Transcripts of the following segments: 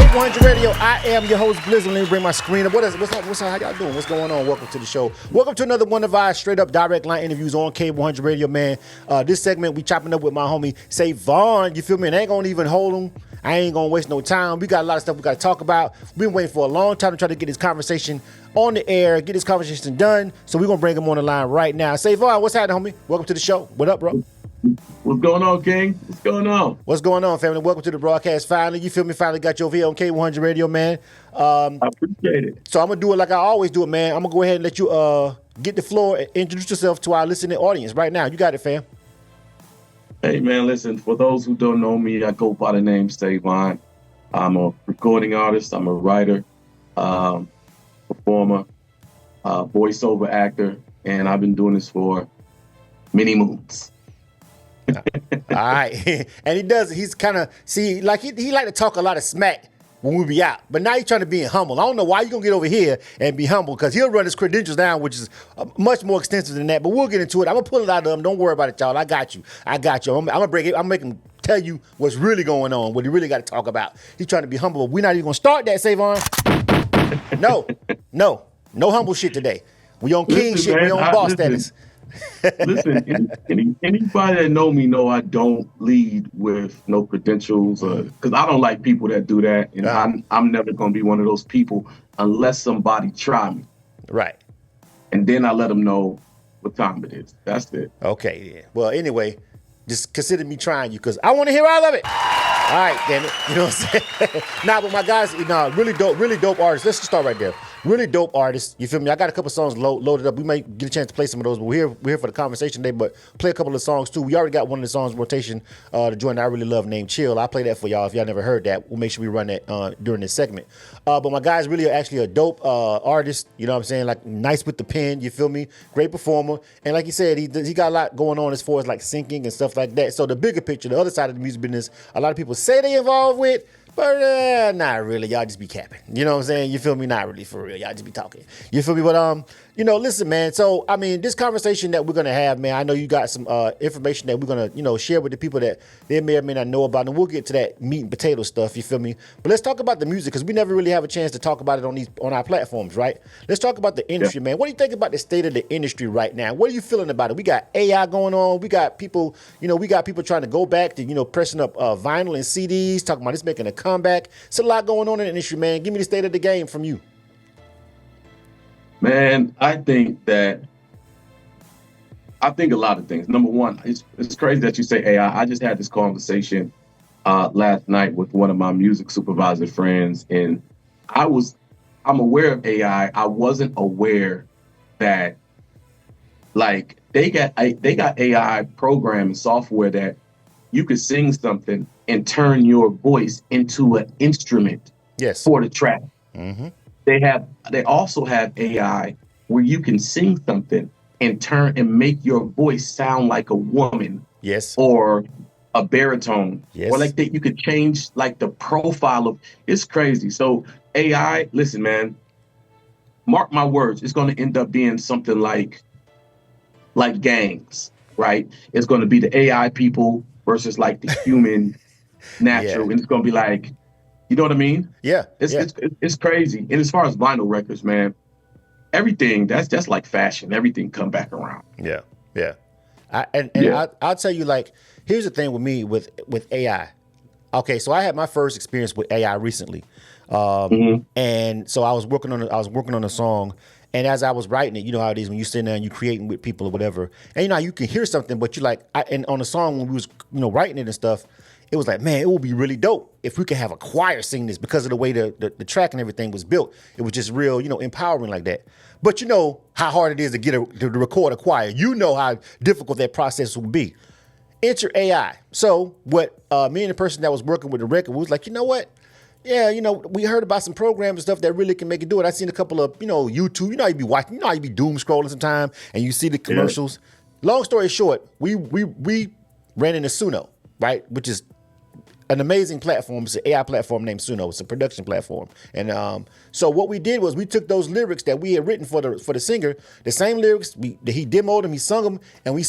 K100 Radio. I am your host, Blizzard. Let me bring my screen up. What's up? How y'all doing? What's going on? Welcome to the show. Welcome to another one of our straight up direct line interviews on K100 Radio, man. This segment, we chopping up with my homie, Sevon. You feel me? And I ain't gonna even hold him. I ain't gonna waste no time. We got a lot of stuff we gotta talk about. We've been waiting for a long time to try to get this conversation on the air, get this conversation done. So we're gonna bring him on the line right now. Sevon, what's happening, homie? Welcome to the show. What up, bro? What's going on, King? What's going on? What's going on, family? Welcome to the broadcast. Finally, you feel me? Finally got you over here on K100 Radio, man. I appreciate it. So I'm gonna do it like I always do it, man. I'm gonna go ahead and let you get the floor and introduce yourself to our listening audience right now. You got it, fam. Hey, man, listen, for those who don't know me, I go by the name Sevon. I'm a recording artist. I'm a writer, performer, voiceover actor, and I've been doing this for many moons. All right. And he does, he's kind of, see, like he like to talk a lot of smack when we be out, but now he's trying to be humble. I don't know why you gonna get over here and be humble, because he'll run his credentials down, which is much more extensive than that, but we'll get into it. I'm gonna pull it out of him. Don't worry about it, y'all. I got you. I'm gonna break it. I'm gonna make him tell you what's really going on, what he really got to talk about. He's trying to be humble, but we're not even gonna start that, Sevon. No humble shit today. We on king shit. Man, we on boss status. Listen, anybody that know me know I don't lead with no credentials, because I don't like people that do that, and I'm never gonna be one of those people unless somebody try me. Right. And then I let them know what time it is. That's it. Okay. Yeah. Well, anyway, just consider me trying you, because I want to hear all of it. All right, damn it. You know what I'm saying? Nah, but my guys, really dope artists. Let's just start right there. Really dope artists. You feel me? I got a couple songs loaded up. We might get a chance to play some of those, but we're here for the conversation today, but play a couple of songs too. We already got one of the songs in rotation, the joint I really love named Chill. I'll play that for y'all if y'all never heard that. We'll make sure we run that during this segment. But my guys really are actually a dope artist. You know what I'm saying? Like, nice with the pen, you feel me? Great performer. And like you said, he got a lot going on as far as like syncing and stuff like that. So the bigger picture, the other side of the music business, a lot of people say they involved with, but not really. Y'all just be capping. You know what I'm saying? You feel me? Not really, for real. Y'all just be talking. You feel me? But listen, man. So I mean, this conversation that we're gonna have, man. I know you got some information that we're gonna, share with the people that they may or may not know about, and we'll get to that meat and potato stuff. You feel me? But let's talk about the music, because we never really have a chance to talk about it on our platforms, right? Let's talk about the industry, man. What do you think about the state of the industry right now? What are you feeling about it? We got AI going on. We got people, trying to go back to, pressing up vinyl and CDs, talking about it's making a comeback. It's a lot going on in the industry, man. Give me the state of the game from you. Man, I think a lot of things. Number one, it's crazy that you say AI. I just had this conversation last night with one of my music supervisor friends, and I'm aware of AI. I wasn't aware that, like, they got AI program and software that you could sing something and turn your voice into an instrument. Yes. For the track. Mm-hmm. They also have AI where you can sing something and turn and make your voice sound like a woman. Yes. Or a baritone. Yes. Or like that you could change like the profile of. It's crazy. So AI, listen, man, mark my words, it's going to end up being something like gangs, right? It's going to be the AI people versus like the human natural. Yeah. And it's going to be like, you know what I mean? Yeah. It's crazy. And as far as vinyl records, man, everything that's like fashion. Everything come back around. Yeah. I'll tell you, like, here's the thing with me with AI. Okay, so I had my first experience with AI recently, and so I was working on a song, and as I was writing it, you know how it is when you sit there and you creating with people or whatever, and you can hear something, but you like, and on the song when we was writing it and stuff. It was like, man, it would be really dope if we could have a choir sing this, because of the way the track and everything was built. It was just real, empowering like that. But you know how hard it is to record a choir. You know how difficult that process would be. Enter AI. So what me and the person that was working with the record was like, you know what? Yeah, we heard about some programs and stuff that really can make it do it. I seen a couple of, YouTube. You be watching, you be doom scrolling sometime and you see the commercials. Yeah. Long story short, we ran into Suno, right? Which is an amazing platform. It's an AI platform named Suno. It's a production platform. And so what we did was we took those lyrics that we had written for the singer, the same lyrics, he demoed them, he sung them, and we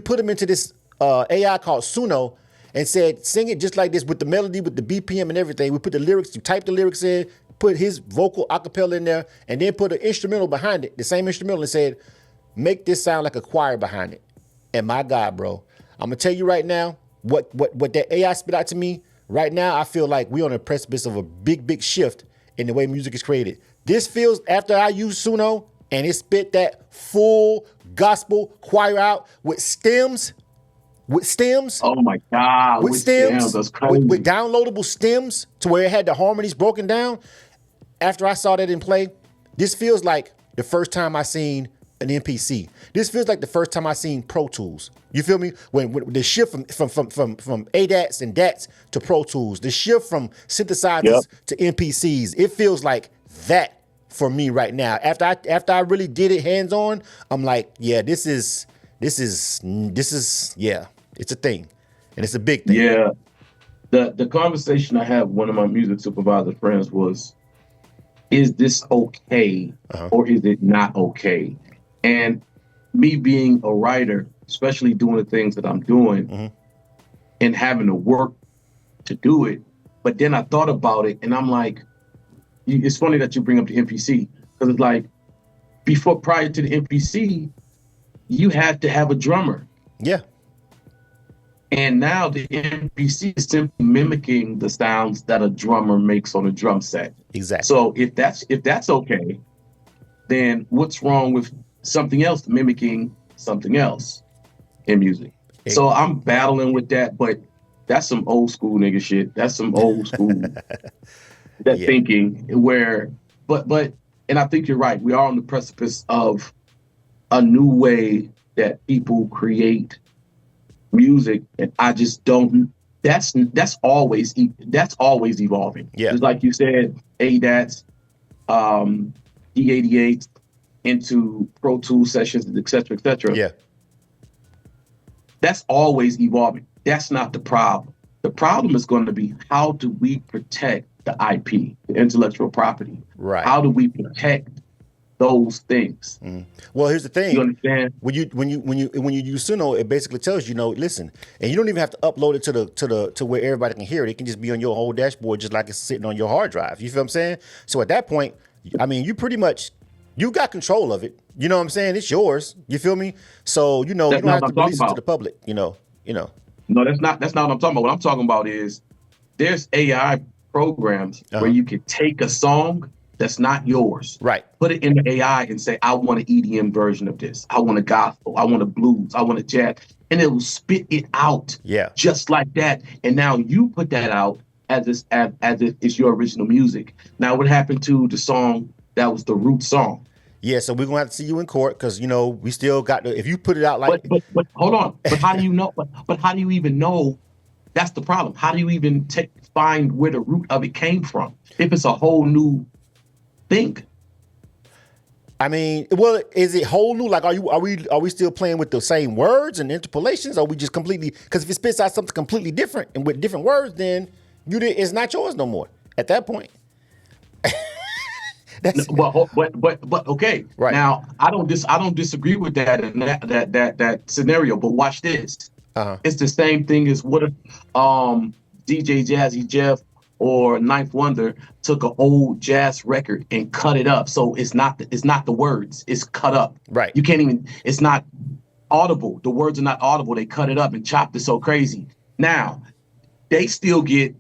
put them into this AI called Suno, and said, sing it just like this with the melody, with the BPM and everything. We put the lyrics, you type the lyrics in, put his vocal acapella in there, and then put an instrumental behind it, the same instrumental, and said, make this sound like a choir behind it. And my God, bro, I'm gonna tell you right now, what that AI spit out to me, right now, I feel like we're on the precipice of a big shift in the way music is created. This feels, after I used Suno, and it spit that full gospel choir out with stems. Oh my God, with stems, that's crazy. with downloadable stems to where it had the harmonies broken down. After I saw that in play, this feels like the first time I seen an MPC. This feels like the first time I seen Pro Tools. You feel me? When the shift from ADATs and DATs to Pro Tools, the shift from synthesizers to MPCs, it feels like that for me right now. After I really did it hands on, I'm like, yeah, this is yeah, it's a thing, and it's a big thing. Yeah, the conversation I had with one of my music supervisor friends was, is this okay or is it not okay? And me being a writer, especially doing the things that I'm doing and having to work to do it, but then I thought about it and I'm like, it's funny that you bring up the MPC, because it's like, prior to the MPC, you had to have a drummer. Yeah. And now the MPC is simply mimicking the sounds that a drummer makes on a drum set. Exactly. So if that's okay, then what's wrong with something else mimicking something else in music? Exactly. So I'm battling with that, but that's some old school nigga shit. That's some old school thinking where, but and I think you're right. We are on the precipice of a new way that people create music, and I just don't. That's always evolving. Yeah, just like you said, ADATs, D88 into Pro Tools sessions, et cetera, et cetera. Yeah, that's always evolving. That's not the problem. The problem is going to be, how do we protect the IP, the intellectual property? Right. How do we protect those things? Well, here's the thing. You understand? When you use Suno, it basically tells you, listen, and you don't even have to upload it to where everybody can hear it. It can just be on your whole dashboard, just like it's sitting on your hard drive. You feel what I'm saying? So at that point, I mean, you got control of it. You know what I'm saying? It's yours. You feel me? So you don't have to release it to the public. You know. No, that's not what I'm talking about. What I'm talking about is, there's AI programs where you can take a song that's not yours, right? Put it in the AI and say, I want an EDM version of this. I want a gospel. I want a blues. I want a jazz, and it will spit it out, just like that. And now you put that out as if it's your original music. Now, what happened to the song that was the root song? Yeah, so we're gonna have to see you in court, because we still got to. If you put it out like, but hold on. But how do you know? But how do you even know? That's the problem. How do you even find where the root of it came from if it's a whole new thing? I mean, well, is it whole new? Like, are we still playing with the same words and interpolations? Or are we just completely? Because if it spits out something completely different and with different words, then it's not yours no more at that point. But okay. Right. Now, I don't disagree with that and that scenario. But watch this. It's the same thing as what if DJ Jazzy Jeff or Ninth Wonder took an old jazz record and cut it up. So it's not the words, it's cut up. Right. You can't even. It's not audible. The words are not audible. They cut it up and chopped it so crazy. Now, they still get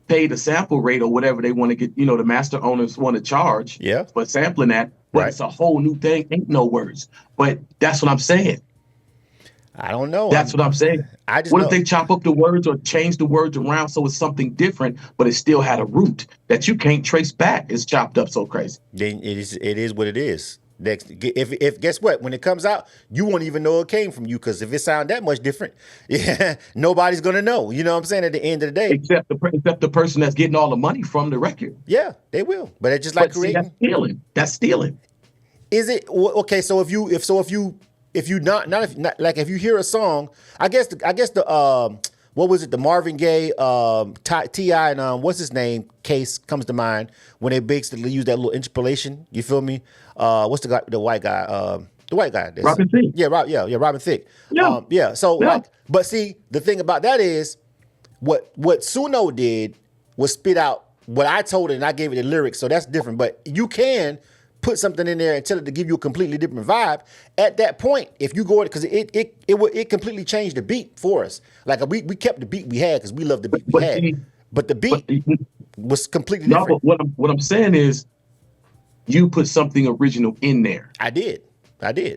paid a sample rate or whatever they want to get, the master owners want to charge for sampling that, but it's a whole new thing. Ain't no words. But that's what I'm saying. I don't know. That's what I'm saying. What if they chop up the words or change the words around so it's something different, but it still had a root that you can't trace back? It's chopped up so crazy. Then it is what it is. If guess what? When it comes out, you won't even know it came from you, because if it sounds that much different, nobody's gonna know. You know what I'm saying? At the end of the day, except the person that's getting all the money from the record. Yeah, they will. But it's just like creating. That's stealing. That's stealing. Is it okay? So if you not like, if you hear a song, I guess the what was it? The Marvin Gaye, T.I. and what's his name case comes to mind when they basically use that little interpolation. You feel me? What's the guy? The white guy. The white guy. Robin Thicke. Yeah, Robin Thicke. Yeah. So like, but see, the thing about that is, what Suno did was spit out what I told it, and I gave it the lyrics, so that's different. But you can put something in there and tell it to give you a completely different vibe. At that point, if you go because it completely changed the beat for us. Like we kept the beat we had because we loved the beat we had, but the beat was completely different. But what I'm saying is, you put something original in there. I did.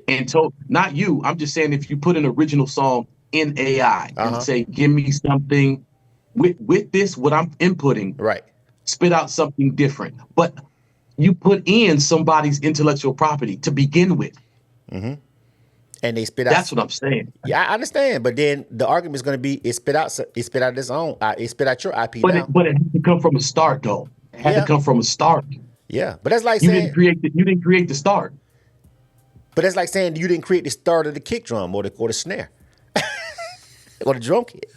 And so, not you. I'm just saying, if you put an original song in AI and say, give me something with this, what I'm inputting, right? Spit out something different. But you put in somebody's intellectual property to begin with. Mm-hmm. And they spit out. That's what I'm saying. Yeah, I understand. But then the argument is going to be it spit out its own. It spit out your IP. But it had to come from a start, though. It had to come from a start. Yeah, but that's like you saying you didn't create the start. But that's like saying you didn't create the start of the kick drum or the snare or the drum kit,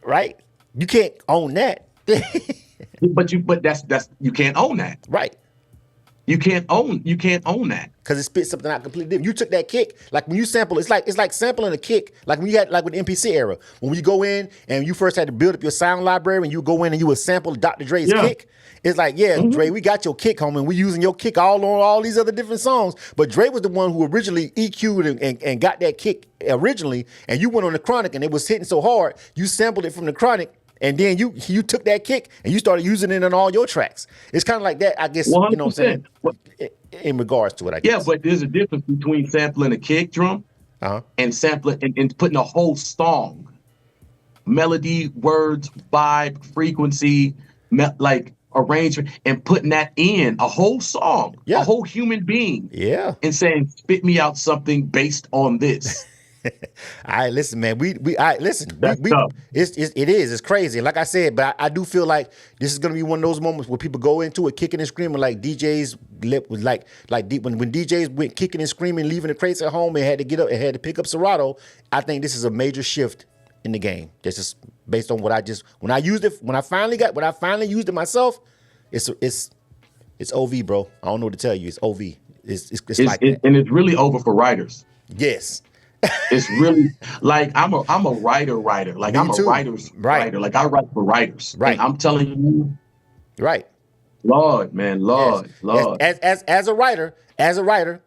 right? You can't own that. but that's you can't own that, right? You can't own that because it spits something out completely different. You took that kick, like when you sample, it's like sampling a kick, like when you had like with the MPC era, when you go in and you first had to build up your sound library, and you go in and you would sample Dr. Dre's kick. It's like, Dre, we got your kick, homie, and we using your kick all on all these other different songs. But Dre was the one who originally EQ'd and got that kick originally, and you went on the Chronic and it was hitting so hard, you sampled it from the Chronic, and then you took that kick and you started using it in all your tracks. It's kind of like that, I guess, 100%. You know what I'm saying? In regards to it, I guess. Yeah, but there's a difference between sampling a kick drum and sampling and putting a whole song, melody, words, vibe, frequency, like arrangement, and putting that in a whole song, a whole human being, and saying, "Spit me out something based on this." All right, listen, man. Listen. That's tough. It's crazy. Like I said, but I do feel like this is gonna be one of those moments where people go into it kicking and screaming, like DJs was like when DJs went kicking and screaming, leaving the crates at home and had to get up and had to pick up Serato. I think this is a major shift in the game. This is based on when I finally used it myself. It's OV, bro. I don't know what to tell you. It's OV. It's like that. And it's really over for writers. Yes. It's really like I'm a writer. Like Me I'm too. a writer's writer. Like I write for writers. Right. And I'm telling you. Right. Lord, man, Lord. As a writer,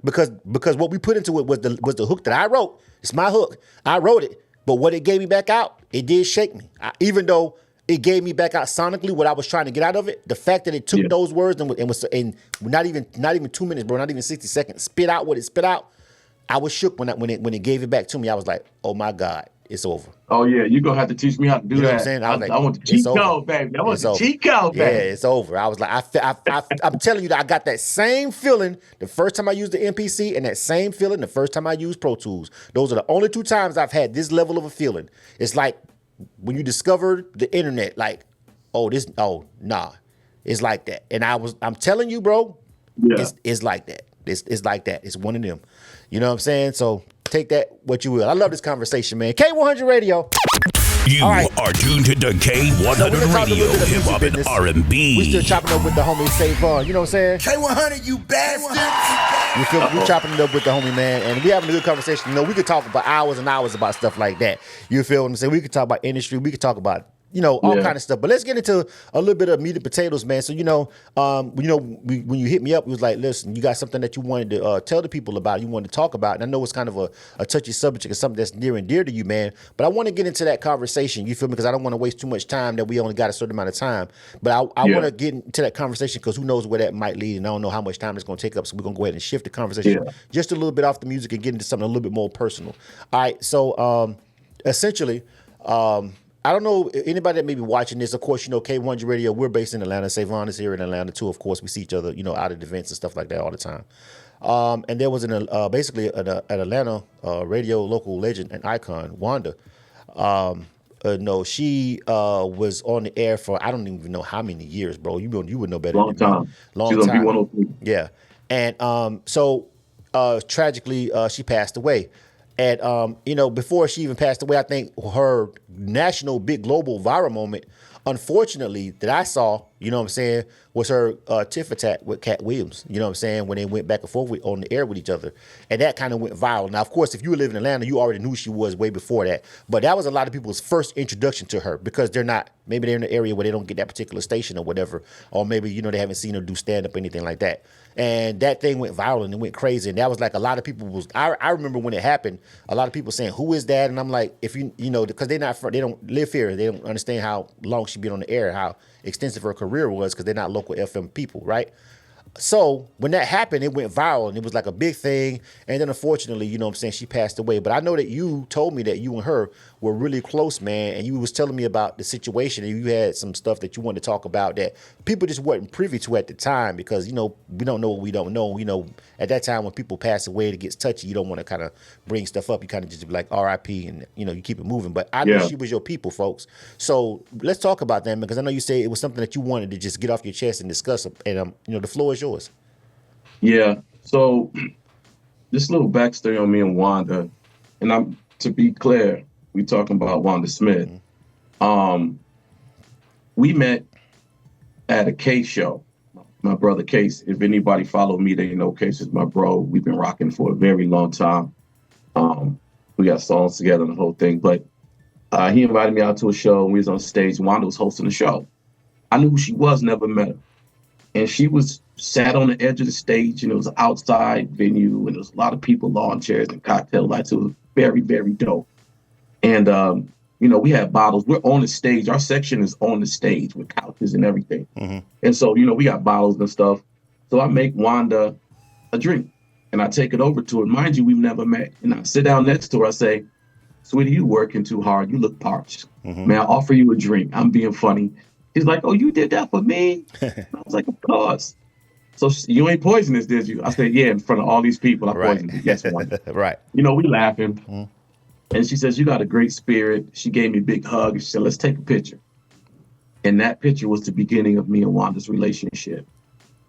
because what we put into it was the hook that I wrote. It's my hook. I wrote it, but what it gave me back out, it did shake me. Even though it gave me back out sonically what I was trying to get out of it, the fact that it took those words and was in not even 2 minutes, bro, not even 60 seconds, spit out what it spit out. I was shook when it gave it back to me. I was like, oh my God, it's over. Oh yeah, you're gonna have to teach me how to do that. You know what I'm saying? I want the cheat code, baby. I want the cheat code, baby. Yeah, it's over. I was like, I'm telling you that I got that same feeling the first time I used the MPC and that same feeling the first time I used Pro Tools. Those are the only two times I've had this level of a feeling. It's like when you discovered the internet, like, nah. It's like that. And I'm telling you, bro, it's like that. It's like that. It's one of them. You know what I'm saying? So take that what you will. I love this conversation, man. K100 Radio. You are tuned to K100 Radio, hip hop and R&B. We still chopping up with the homie Sevon. You know what I'm saying? K100, you bastards. You feel me? We chopping it up with the homie, man, and we having a good conversation. You know, we could talk for hours and hours about stuff like that. You feel what I'm saying? We could talk about industry. We could talk about all kind of stuff. But let's get into a little bit of meat and potatoes, man. So, when you hit me up, it was like, listen, you got something that you wanted to tell the people about, you wanted to talk about. And I know it's kind of a touchy subject and something that's near and dear to you, man. But I want to get into that conversation, you feel me? Because I don't want to waste too much time that we only got a certain amount of time. But I want to get into that conversation because who knows where that might lead. And I don't know how much time it's going to take up. So we're going to go ahead and shift the conversation just a little bit off the music and get into something a little bit more personal. All right. So essentially, I don't know anybody that may be watching this. Of course, K100 Radio, we're based in Atlanta. Sevon is here in Atlanta too. Of course, we see each other, out at events and stuff like that all the time. And there was basically an Atlanta radio local legend and icon, Wanda. She was on the air for I don't even know how many years, bro. You would know better. Long time. Long She's time. On B103. Yeah, and so tragically, she passed away. And, before she even passed away, I think her national big global viral moment unfortunately, that I saw, you know what I'm saying, was her tiff attack with Cat Williams, you know what I'm saying, when they went back and forth on the air with each other. And that kind of went viral. Now, of course, if you live in Atlanta, you already knew she was way before that. But that was a lot of people's first introduction to her because maybe they're in the area where they don't get that particular station or whatever. Or maybe, you know, they haven't seen her do stand-up or anything like that. And that thing went viral and it went crazy. And that was like a lot of people I remember when it happened, a lot of people saying, who is that? And I'm like, if you know, because they don't live here. They don't understand how long she been on the air, how extensive her career was because they're not local FM people, right? So when that happened, it went viral and it was like a big thing. And then unfortunately, you know what I'm saying, she passed away. But I know that you told me that you and her were really close, man. And you was telling me about the situation and you had some stuff that you wanted to talk about that people just weren't privy to at the time because, you know, we don't know what we don't know. You know, at that time when people pass away, it gets touchy. You don't want to kind of bring stuff up. You kind of just be like RIP and, you know, you keep it moving. But I know she was your people, folks. So let's talk about that, because I know you say it was something that you wanted to just get off your chest and discuss. And, you know, the floor is yours. Yeah. So just a little backstory on me and Wanda. And to be clear, we talking about Wanda Smith. We met at a Case show. My brother Case, if anybody follow me, they know Case is my bro. We've been rocking for a very long time. We got songs together and the whole thing. But he invited me out to a show and we was on stage. Wanda was hosting the show. I knew who she was, never met her. And she was sat on the edge of the stage, and it was an outside venue, and there was a lot of people, lawn chairs and cocktail lights. It was very, very dope. And, you know, we had bottles. We're on the stage. Our section is on the stage with couches and everything. And so, you know, we got bottles and stuff. So I make Wanda a drink, and I take it over to her. Mind you, we've never met. And I sit down next to her. I say, sweetie, you working too hard. You look parched. May I offer you a drink? I'm being funny. He's like, oh, you did that for me? I was like, of course. So you ain't poisonous, did you? I said, yeah, in front of all these people, I poisoned you. Yes, one. Right. You know, we laughing. And she says, you got a great spirit. She gave me a big hug. And she said, let's take a picture. And that picture was the beginning of me and Wanda's relationship.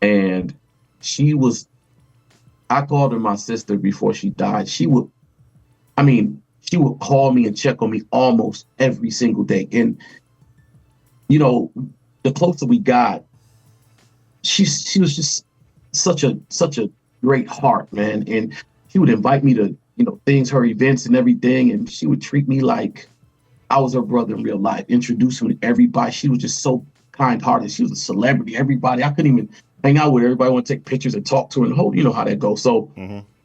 And I called her my sister before she died. She would call me and check on me almost every single day. And you know, the closer we got, she was just such a great heart, man. And she would invite me to, you know, her events and everything. And she would treat me like I was her brother in real life, introduce me to everybody. She was just so kind-hearted. She was a celebrity. Everybody, I couldn't even hang out with her. Everybody want to take pictures and talk to her and hold, you know how that goes. So,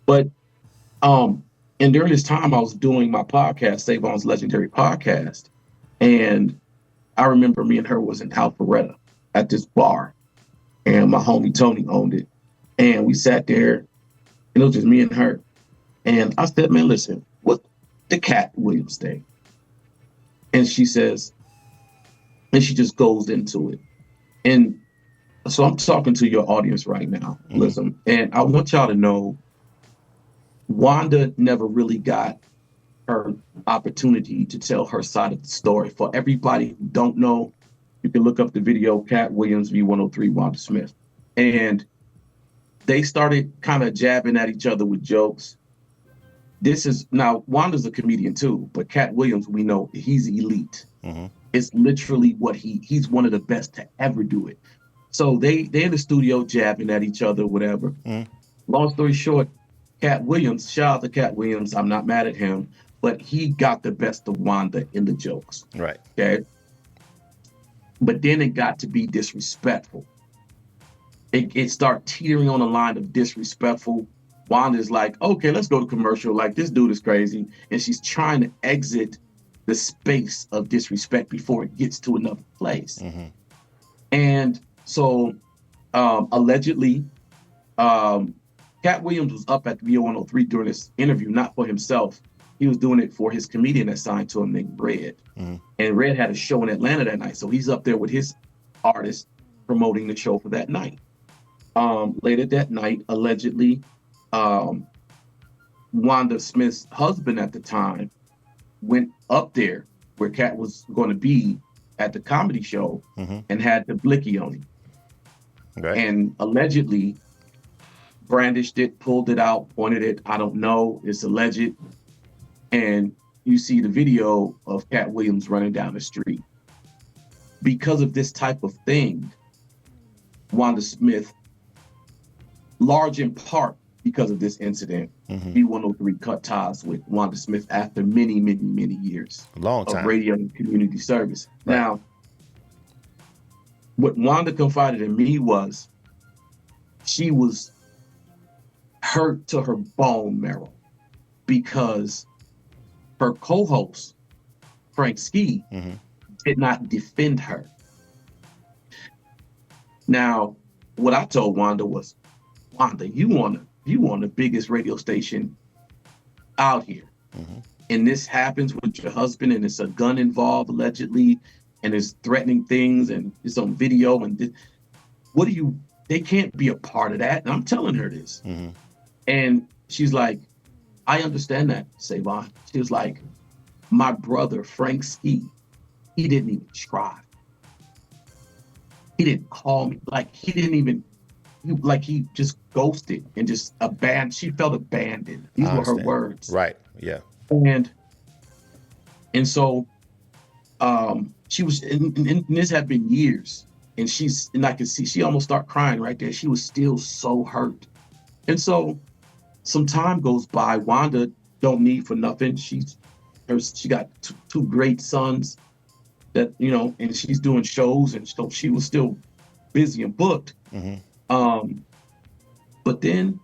but and during this time I was doing my podcast, Sevon's Legendary Podcast. And I remember me and her was in Alpharetta at this bar, and my homie Tony owned it. And we sat there, and it was just me and her. And I said, man, listen, what's the Cat Williams thing? And she says, and she just goes into it. And so I'm talking to your audience right now, listen, and I want y'all to know Wanda never really got her opportunity to tell her side of the story. For everybody who don't know, you can look up the video, Cat Williams V103 Wanda Smith. And they started kind of jabbing at each other with jokes. Now Wanda's a comedian too, but Cat Williams, we know he's elite. It's literally what he's one of the best to ever do it. So they in the studio jabbing at each other, whatever. Long story short, Cat Williams, shout out to Cat Williams, I'm not mad at him, but he got the best of Wanda in the jokes. Right. Okay. But then it got to be disrespectful. It started teetering on the line of disrespectful. Wanda's like, okay, let's go to commercial. Like, this dude is crazy. And she's trying to exit the space of disrespect before it gets to another place. And so allegedly, Cat Williams was up at the VO103 during this interview, not for himself. He was doing it for his comedian that signed to him named Red. And Red had a show in Atlanta that night. So he's up there with his artist promoting the show for that night. Later that night, allegedly, Wanda Smith's husband at the time went up there where Cat was going to be at the comedy show and had the blicky on him. And allegedly brandished it, pulled it out, pointed it. I don't know. It's alleged. And you see the video of Cat Williams running down the street. because of this type of thing, Wanda Smith, large in part because of this incident, V103 cut ties with Wanda Smith after many, many, many years Long time. of radio and community service. Right. Now, what Wanda confided in me was she was hurt to her bone marrow because her co-host, Frank Ski, did not defend her. Now, what I told Wanda was, Wanda, you on the biggest radio station out here. And this happens with your husband, and it's a gun involved allegedly, and it's threatening things, and it's on video, and they can't be a part of that. And I'm telling her this. And she's like, I understand that, Sevon. She was like, my brother, Frank Ski, he didn't even try. He didn't call me. Like, he just ghosted and just abandoned. She felt abandoned. These were her words. Right. Yeah. And so she was, and this had been years, and I could see she almost started crying right there. She was still so hurt. And so some time goes by. Wanda don't need for nothing. She got two great sons that, and she's doing shows, and so she was still busy and booked. But then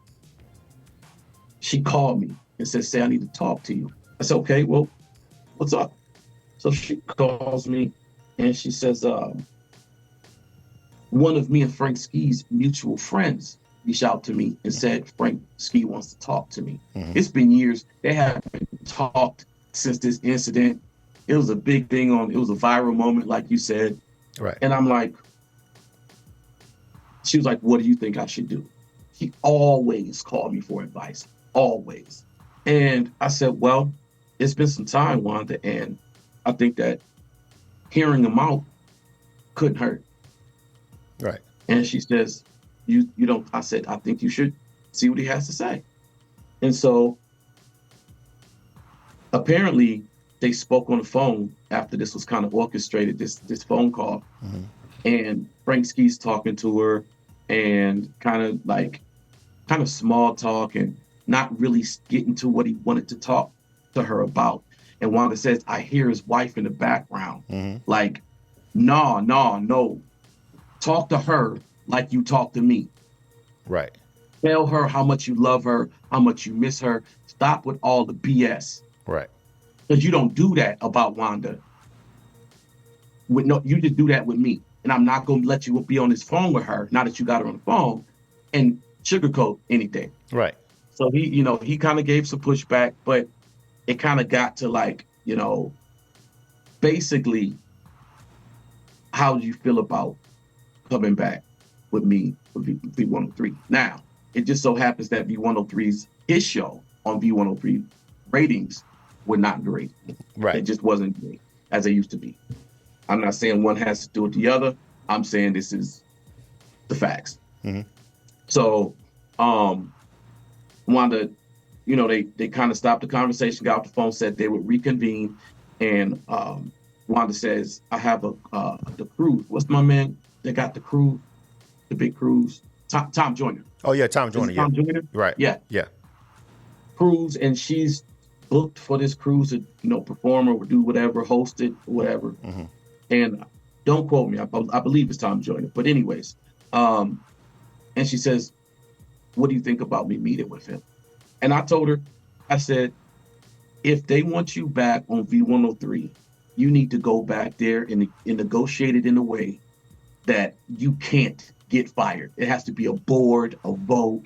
she called me and said, I need to talk to you. I said, okay, well, what's up? So she calls me and she says, one of me and Frank Ski's mutual friends reached out to me and said, Frank Ski wants to talk to me. It's been years. They haven't talked since this incident. It was a big thing it was a viral moment, like you said. Right. And I'm like, she was like, what do you think I should do? He always called me for advice, always. And I said, well, it's been some time, Wanda, and I think that hearing him out couldn't hurt. Right. And she says, you don't, I said, I think you should see what he has to say. And so apparently they spoke on the phone after this was kind of orchestrated, this phone call. And Frank Ski's talking to her and kind of small talk and not really getting to what he wanted to talk to her about. And Wanda says, I hear his wife in the background. Like, no. Talk to her like you talk to me. Right. Tell her how much you love her, how much you miss her. Stop with all the BS. Right. Because you don't do that about Wanda. You just do that with me. And I'm not going to let you be on this phone with her, now that you got her on the phone, and sugarcoat anything. Right. So he kind of gave some pushback, but it kind of got to basically, how do you feel about coming back with me with V103? Now, it just so happens that his show on V103 ratings were not great. Right. It just wasn't great as they used to be. I'm not saying one has to do with the other. I'm saying this is the facts. So, Wanda, they kind of stopped the conversation, got off the phone, said they would reconvene, and Wanda says, I have the cruise. What's my man that got the cruise, the big cruise? Tom Joyner. Oh yeah, Tom Joyner. Tom Joyner? Right. Yeah. Cruise, and she's booked for this cruise to perform or do whatever, host it, whatever. And don't quote me, I believe it's Tom Joyner, but anyways, and she says, what do you think about me meeting with him? And I told her, I said, if they want you back on V103, you need to go back there and negotiate it in a way that you can't get fired. It has to be a board, a vote,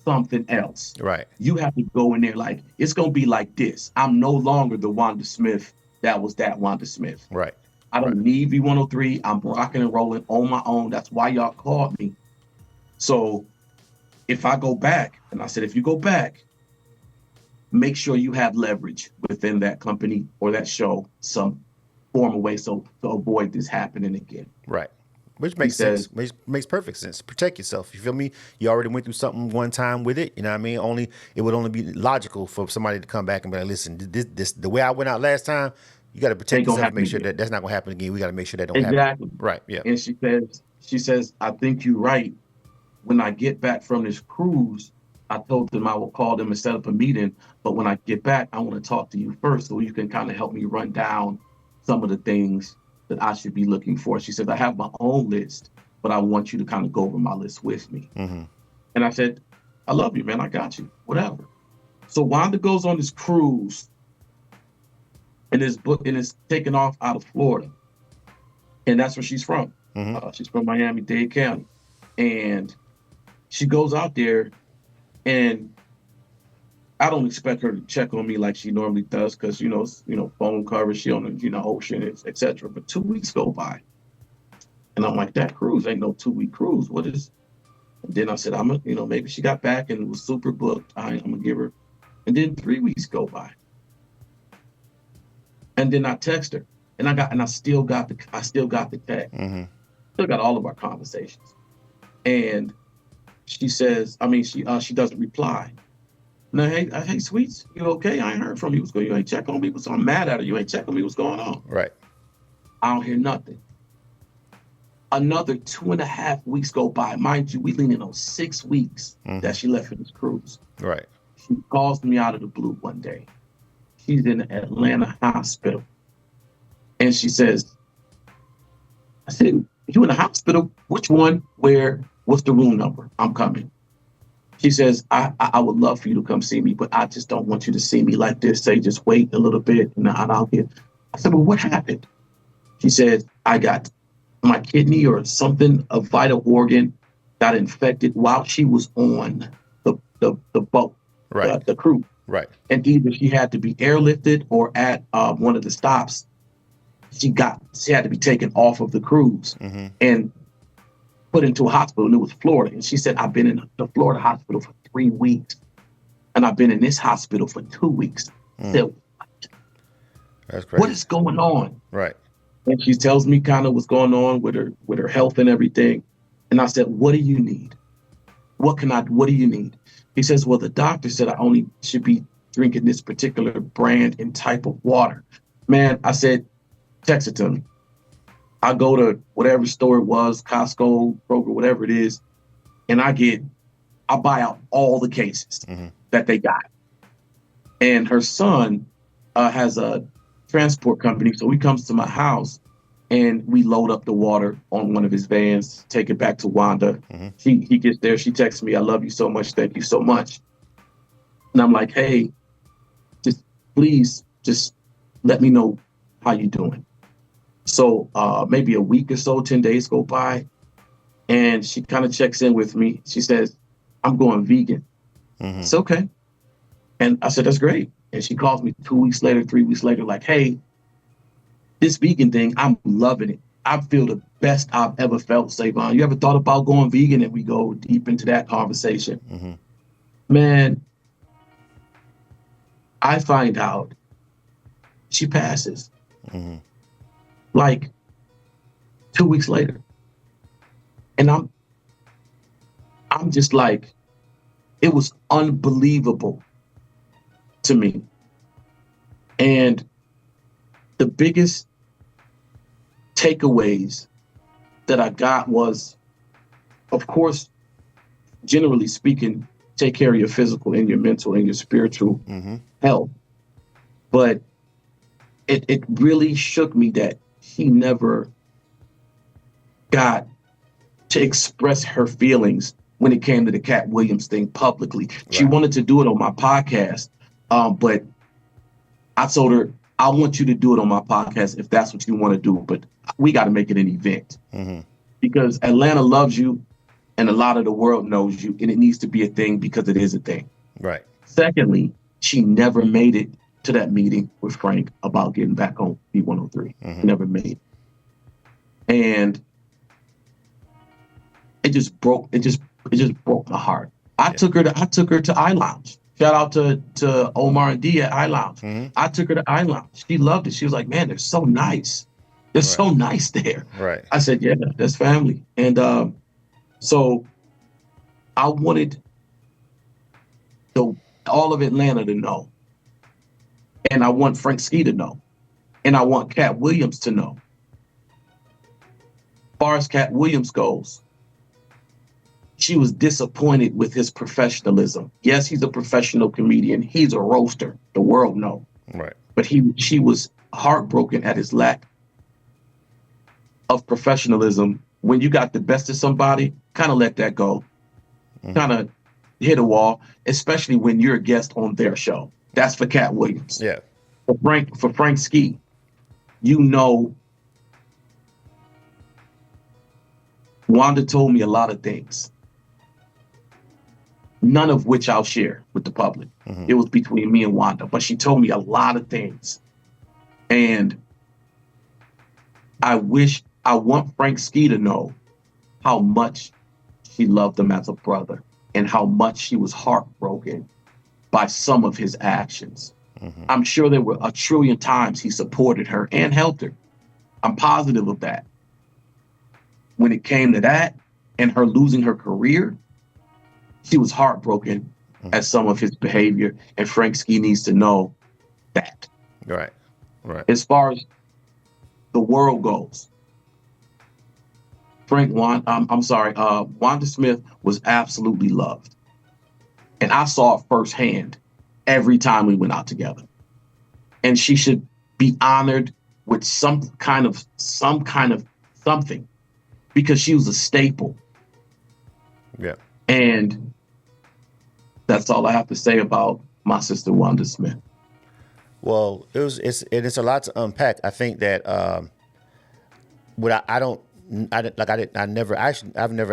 something else. Right. You have to go in there like, it's going to be like this. I'm no longer the Wanda Smith that was that Wanda Smith. Right. I don't need V103. I'm rocking and rolling on my own. That's why y'all called me. So if I go back, and I said, if you go back, make sure you have leverage within that company or that show, some form of way, so to avoid this happening again. Right. Which makes sense. Makes perfect sense. Protect yourself. You feel me? You already went through something one time with it. You know what I mean? It would only be logical for somebody to come back and be like, listen, this the way I went out last time, You got to protect Ain't gonna yourself and happen make sure again. that that's not going to happen again. We got to make sure that don't happen. Exactly. Right. Yeah. And she says, I think you're right. When I get back from this cruise, I told them I will call them and set up a meeting. But when I get back, I want to talk to you first so you can kind of help me run down some of the things that I should be looking for. She said, I have my own list, but I want you to kind of go over my list with me. Mm-hmm. And I said, I love you, man. I got you. Whatever. So Wanda goes on this cruise and is taken off out of Florida. And that's where she's from. Mm-hmm. She's from Miami-Dade County. And she goes out there, and I don't expect her to check on me like she normally does because, phone coverage, she on the, ocean, etc. But 2 weeks go by. And I'm like, that cruise ain't no 2-week cruise. What is? And then I said, maybe she got back and was super booked. I'm going to give her. And then 3 weeks go by. And then I text her. And I still got the text. Mm-hmm. Still got all of our conversations. And she says, she doesn't reply. Now, hey, sweets, you okay? I ain't heard from you. You ain't check on me. So I'm mad at her. You ain't check on me. What's going on? Right. I don't hear nothing. Another 2.5 weeks go by. Mind you, we leaning on 6 weeks that she left for this cruise. Right. She calls me out of the blue one day. She's in the Atlanta hospital. And she says, I said, you in the hospital? Which one? Where? What's the room number? I'm coming. She says, I would love for you to come see me, but I just don't want you to see me like this. Say, just wait a little bit and I'll get. I said, well, what happened? She said, I got my kidney or something, a vital organ got infected while she was on the boat, Right. the cruise. Right. And either she had to be airlifted or at one of the stops, she had to be taken off of the cruise and put into a hospital, and it was Florida. And she said, I've been in the Florida hospital for 3 weeks, and I've been in this hospital for 2 weeks. I said, that's crazy. what is going on? Right. And she tells me kind of what's going on with her health and everything. And I said, what do you need? What do you need? He says, well, the doctor said I only should be drinking this particular brand and type of water. Man, I said, text it to me. I go to whatever store it was, Costco, Kroger, whatever it is, and I buy out all the cases that they got. And her son has a transport company, so he comes to my house and we load up the water on one of his vans, take it back to Wanda. He gets there, she texts me, I love you so much, thank you so much. And I'm like, hey, please let me know how you doing. So maybe a week or so, 10 days go by, and she kind of checks in with me. She says, I'm going vegan. It's okay. And I said, that's great. And she calls me 2 weeks later, 3 weeks later, like, hey, this vegan thing, I'm loving it. I feel the best I've ever felt, Sevon. You ever thought about going vegan? And we go deep into that conversation. Man, I find out she passes. Like 2 weeks later. And I'm just like, it was unbelievable to me. And the biggest takeaways that I got was, of course, generally speaking, take care of your physical and your mental and your spiritual health. But it really shook me that she never got to express her feelings when it came to the Cat Williams thing publicly. Right. She wanted to do it on my podcast, but I told her, I want you to do it on my podcast if that's what you want to do, but we got to make it an event because Atlanta loves you and a lot of the world knows you, and it needs to be a thing because it is a thing. Right. Secondly, she never made it to that meeting with Frank about getting back on B103. Never made it. And it just broke my heart. I took her to I Lounge. Shout out to Omar and D at I Lounge. I took her to I Lounge. She loved it. She was like, man, they're so nice. They're so nice there. Right. I said, yeah, that's family. And so I wanted all of Atlanta to know. And I want Frank Ski to know And I want Cat Williams to know. As far as Cat Williams goes, she was disappointed with his professionalism. Yes, he's a professional comedian. He's a roaster. The world knows. Right. But she was heartbroken at his lack of professionalism. When you got the best of somebody, kind of let that go. Kind of hit a wall, especially when you're a guest on their show. That's for Cat Williams. Yeah. For Frank Ski, you know, Wanda told me a lot of things, none of which I'll share with the public. It was between me and Wanda, but she told me a lot of things. And I want Frank Ski to know how much she loved him as a brother and how much she was heartbroken by some of his actions. I'm sure there were a trillion times he supported her and helped her. I'm positive of that. When it came to that and her losing her career, she was heartbroken at some of his behavior, and Frank Ski needs to know that. Right. As far as the world goes, Wanda Smith was absolutely loved. And I saw it firsthand every time we went out together. And she should be honored with some kind of something, because she was a staple. Yeah. And that's all I have to say about my sister Wanda Smith. Well, it's a lot to unpack. I think that I've never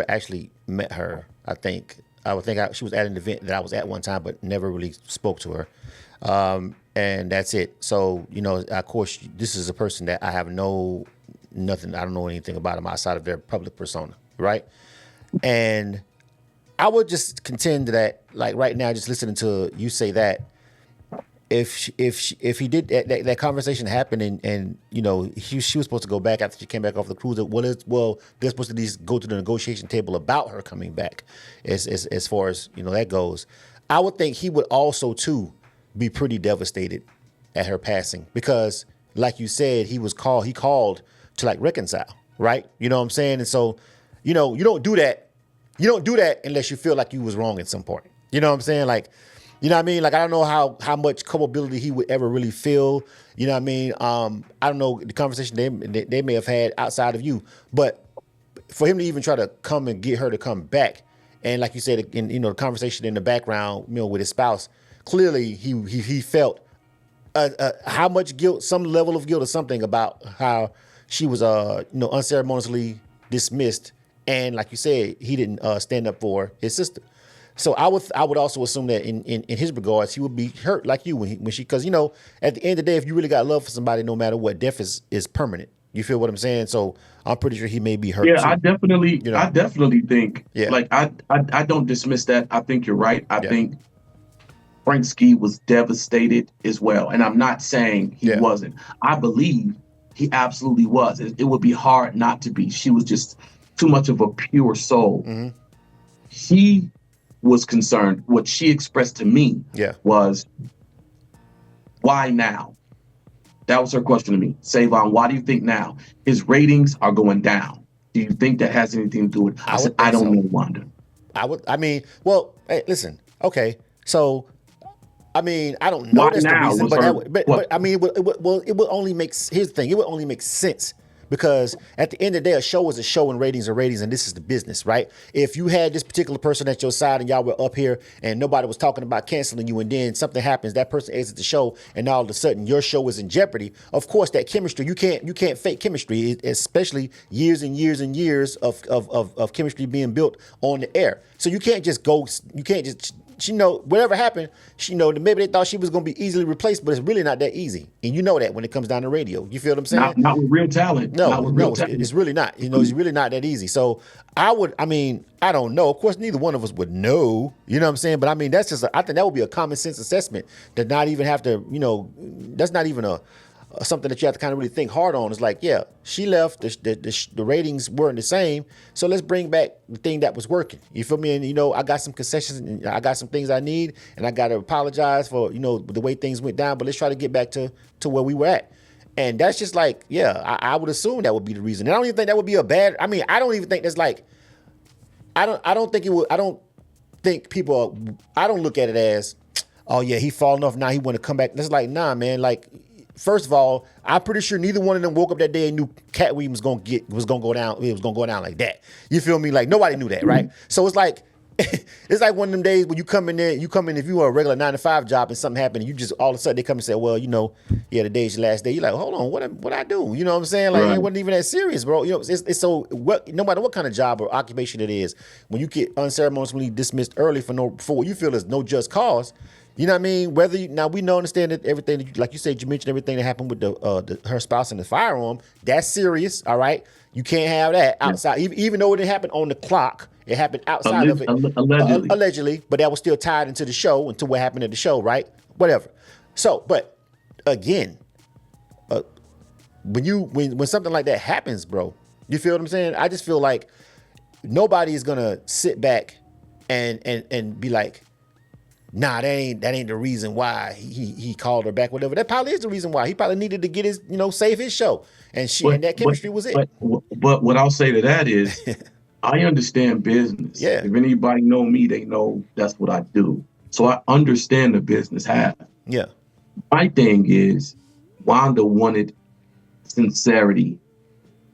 actually met her. She was at an event that I was at one time, but never really spoke to her. And that's it. So, of course, this is a person that I have nothing. I don't know anything about them outside of their public persona, right? And I would just contend that, like right now, just listening to you say that, if he did that conversation happened and she was supposed to go back after she came back off the cruise. Well, they're supposed to at least go to the negotiation table about her coming back, as far as that goes. I would think he would also too be pretty devastated at her passing, because, like you said, he called to like reconcile, right? You know what I'm saying? And so, you don't do that. You don't do that unless you feel like you was wrong at some point. You know what I'm saying? Like, you know what I mean? Like, I don't know how much culpability he would ever really feel. You know what I mean? I don't know the conversation they may have had outside of you, but for him to even try to come and get her to come back, and like you said, in the conversation in the background, with his spouse, clearly he felt how much guilt, some level of guilt or something about how she was unceremoniously dismissed, and like you said, he didn't stand up for his sister. So I would also assume that in his regards, he would be hurt like you because at the end of the day, if you really got love for somebody, no matter what, death is permanent. You feel what I'm saying? So I'm pretty sure he may be hurt. Yeah, too. I definitely think. Yeah. Like I don't dismiss that. I think you're right. I think Frank Ski was devastated as well, and I'm not saying he wasn't. I believe he absolutely was. It would be hard not to be. She was just too much of a pure soul. Mm-hmm. He was concerned. What she expressed to me was, why now? That was her question to me. Sevon, why do you think now? His ratings are going down. Do you think that has anything to do with it? I said, I don't know, Wanda. Hey, listen, okay. So, I don't know that's the reason, but it would only make, here's the thing, it would only make sense. Because at the end of the day, a show is a show and ratings are ratings, and this is the business, right? If you had this particular person at your side and y'all were up here and nobody was talking about canceling you, and then something happens, that person exits the show, and all of a sudden your show is in jeopardy. Of course, that chemistry, you can't fake chemistry, especially years and years and years of chemistry being built on the air. So you can't just whatever happened, maybe they thought she was going to be easily replaced, but it's really not that easy. And you know that when it comes down to radio. You feel what I'm saying? Not with real talent. No, it's really not. It's really not that easy. So I don't know. Of course, neither one of us would know. You know what I'm saying? But that's just, I think that would be a common sense assessment to not even have to, that's not even something that you have to kind of really think hard on. It's like, yeah, she left, the ratings weren't the same, so let's bring back the thing that was working. You feel me? And I got some concessions, and I got some things I need, and I got to apologize for the way things went down, but let's try to get back to where we were at. And that's just like, yeah, I would assume that would be the reason. And I don't even think that would be a bad. I mean, I don't even think that's like. I don't think it would. I don't think people. I don't look at it as, oh yeah, he falling off now. He want to come back. That's like, nah, man. Like, first of all, I'm pretty sure neither one of them woke up that day and knew Cat Williams was gonna go down. It was gonna go down like that. You feel me? Like nobody knew that, right? So it's like. It's like one of them days when you come in there, if you were a regular 9-to-5 job and something happened, and you just all of a sudden they come and say, well, yeah, today's your last day. You're like, hold on, what I do? You know what I'm saying? Like, It wasn't even that serious, bro. It's so no matter what kind of job or occupation it is, when you get unceremoniously dismissed early for what you feel is no just cause. You know what I mean? Now we understand that everything, like you said, you mentioned everything that happened with her spouse and the firearm. That's serious, all right? You can't have that outside, even though it didn't happen on the clock. It happened outside of it, allegedly, but that was still tied into the show, into what happened at the show, right? Whatever. So, but again, when something like that happens, bro, you feel what I'm saying? I just feel like nobody is gonna sit back and be like, nah, that ain't the reason why he called her back, whatever. That probably is the reason why. He probably needed to get his, save his show, and that chemistry was it. But what I'll say to that is. I understand business. Yeah. If anybody know me, they know that's what I do. So I understand the business half. Yeah. My thing is, Wanda wanted sincerity,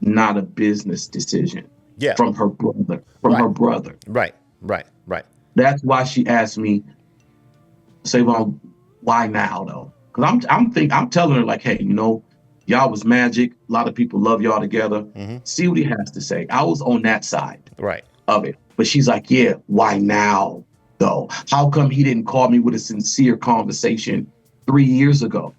not a business decision. Yeah. From her brother. Her brother. Right. That's why she asked me, Sevon, why now though? Because I'm telling her like, hey, y'all was magic. A lot of people love y'all together. Mm-hmm. See what he has to say. I was on that side of it. But she's like, yeah, why now, though? How come he didn't call me with a sincere conversation 3 years ago?